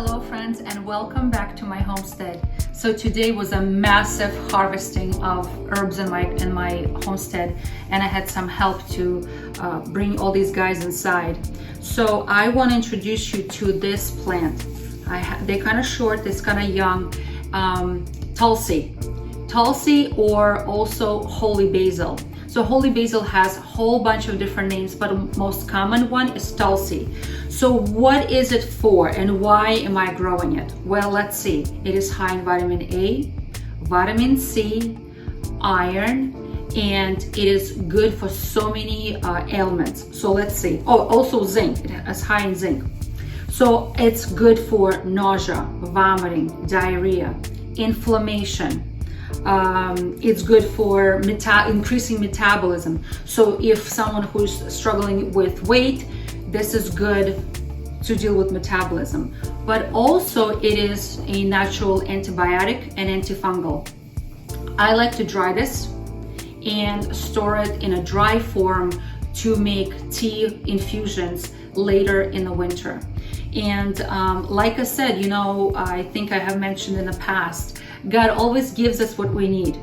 Hello friends, and welcome back to my homestead. So today was a massive harvesting of herbs in my homestead, and I had some help to bring all these guys inside. So I want to introduce you to this plant. They're kind of short, it's kind of young. Tulsi, or also Holy Basil. So Holy Basil has a whole bunch of different names, but the most common one is Tulsi. So what is it for and why am I growing it? Well, let's see. It is high in vitamin A, vitamin C, iron, and it is good for so many ailments. So let's see. Oh, also zinc. It is high in zinc. So it's good for nausea, vomiting, diarrhea, inflammation. It's good for increasing metabolism. So if someone who's struggling with weight, this is good to deal with metabolism. But also it is a natural antibiotic and antifungal. I like to dry this and store it in a dry form to make tea infusions later in the winter. And like I said, I think I have mentioned in the past, God always gives us what we need.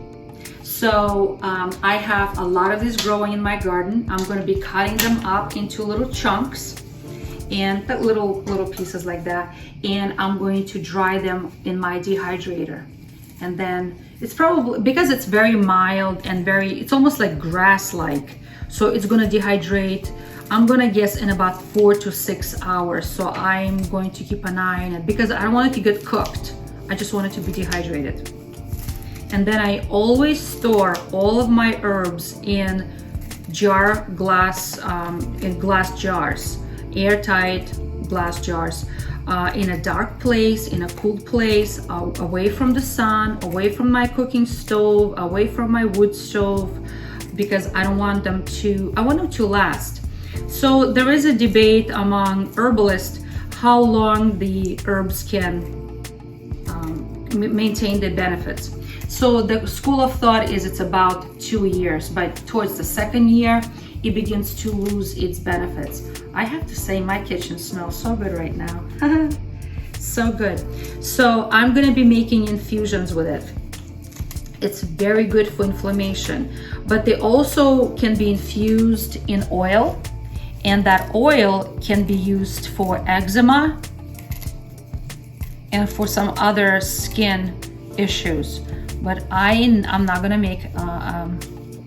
So I have a lot of these growing in my garden. I'm going to be cutting them up into little chunks and little pieces like that. And I'm going to dry them in my dehydrator. And then it's probably, because it's very mild and it's almost like grass-like. So it's going to dehydrate, I'm going to guess, in about 4 to 6 hours. So I'm going to keep an eye on it because I don't want it to get cooked. I just want it to be dehydrated. And then I always store all of my herbs in glass jars, airtight glass jars, in a dark place, in a cool place, away from the sun, away from my cooking stove, away from my wood stove, because I want them to last. So there is a debate among herbalists how long the herbs can maintain the benefits. So the school of thought is it's about 2 years, but towards the second year, it begins to lose its benefits. I have to say, my kitchen smells so good right now. So good. So I'm going to be making infusions with it. It's very good for inflammation, but they also can be infused in oil, and that oil can be used for eczema and for some other skin issues. But I'm not gonna make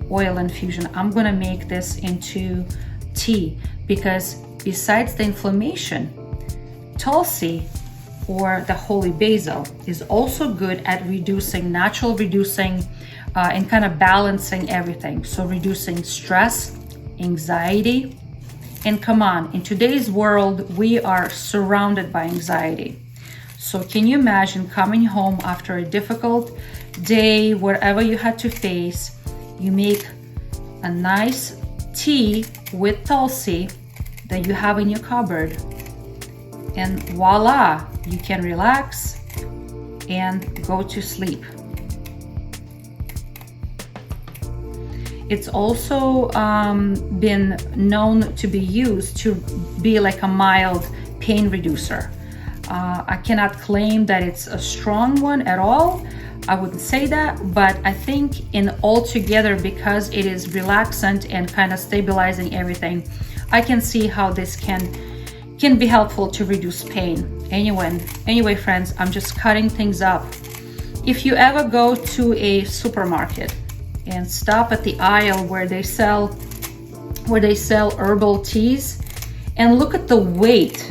oil infusion. I'm gonna make this into tea, because besides the inflammation, Tulsi, or the Holy Basil, is also good at natural reducing and kind of balancing everything. So reducing stress, anxiety, and come on, in today's world, we are surrounded by anxiety. So can you imagine coming home after a difficult day, whatever you had to face, you make a nice tea with Tulsi that you have in your cupboard, and voila, you can relax and go to sleep. It's also been known to be used to be like a mild pain reducer. I cannot claim that it's a strong one at all. I wouldn't say that, but I think in altogether, because it is relaxant and kind of stabilizing everything, I can see how this can be helpful to reduce pain. Anyway, friends, I'm just cutting things up. If you ever go to a supermarket and stop at the aisle where they sell herbal teas and look at the weight,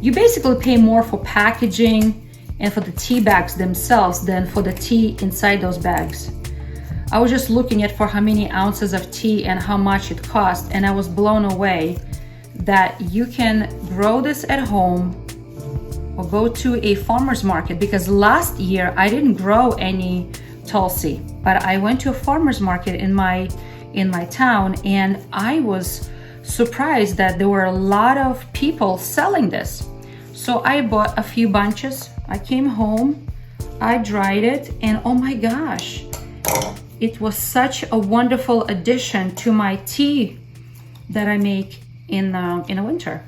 you basically pay more for packaging and for the tea bags themselves than for the tea inside those bags. I was just looking at for how many ounces of tea and how much it cost, and I was blown away that you can grow this at home or go to a farmer's market, because last year I didn't grow any Tulsi, but I went to a farmer's market in my town, and I was surprised that there were a lot of people selling this. So I bought a few bunches. I came home, I dried it, and oh my gosh, it was such a wonderful addition to my tea that I make in the winter.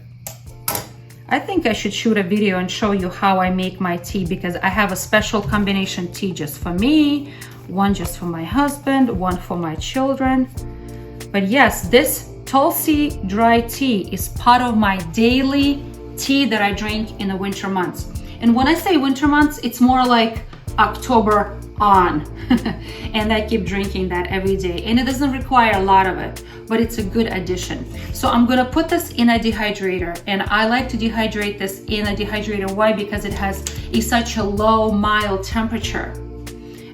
I think I should shoot a video and show you how I make my tea, because I have a special combination tea just for me, one just for my husband, one for my children. But yes, this Tulsi dry tea is part of my daily tea that I drink in the winter months. And when I say winter months, it's more like October on. And I keep drinking that every day. And it doesn't require a lot of it, but it's a good addition. So I'm gonna put this in a dehydrator, and I like to dehydrate this in a dehydrator. Why? Because it has such a low, mild temperature.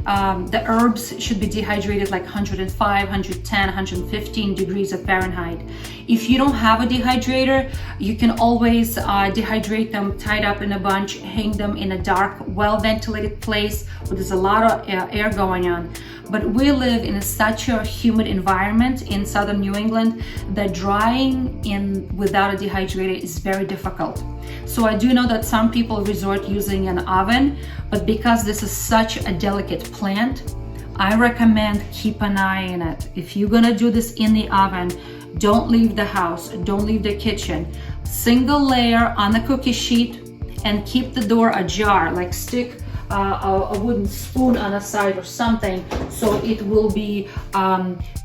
The herbs should be dehydrated like 105, 110, 115 degrees of Fahrenheit. If you don't have a dehydrator, you can always dehydrate them tied up in a bunch, hang them in a dark, well-ventilated place where there's a lot of air going on. But we live in such a humid environment in southern New England that drying in without a dehydrator is very difficult. So I do know that some people resort using an oven, but because this is such a delicate plant, I recommend keep an eye on it. If you're gonna do this in the oven, don't leave the house, don't leave the kitchen. Single layer on the cookie sheet and keep the door ajar, like stick a wooden spoon on the side or something, so it will be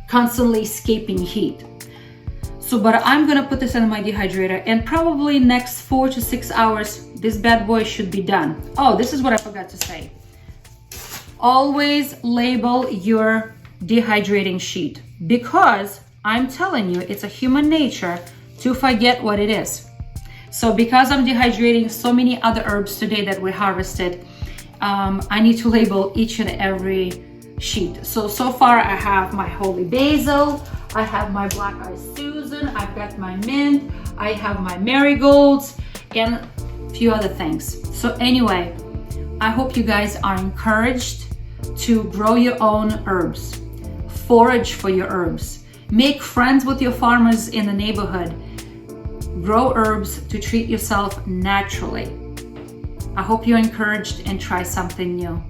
constantly escaping heat. So, but I'm gonna put this in my dehydrator, and probably next 4 to 6 hours, this bad boy should be done. Oh, this is what I forgot to say. Always label your dehydrating sheet, because I'm telling you, it's a human nature to forget what it is. So because I'm dehydrating so many other herbs today that we harvested, I need to label each and every sheet. So far I have my Holy Basil, I have my Black Eyed Susan, I've got my mint, I have my marigolds, and a few other things. So anyway, I hope you guys are encouraged to grow your own herbs, forage for your herbs, make friends with your farmers in the neighborhood, grow herbs to treat yourself naturally. I hope you're encouraged and try something new.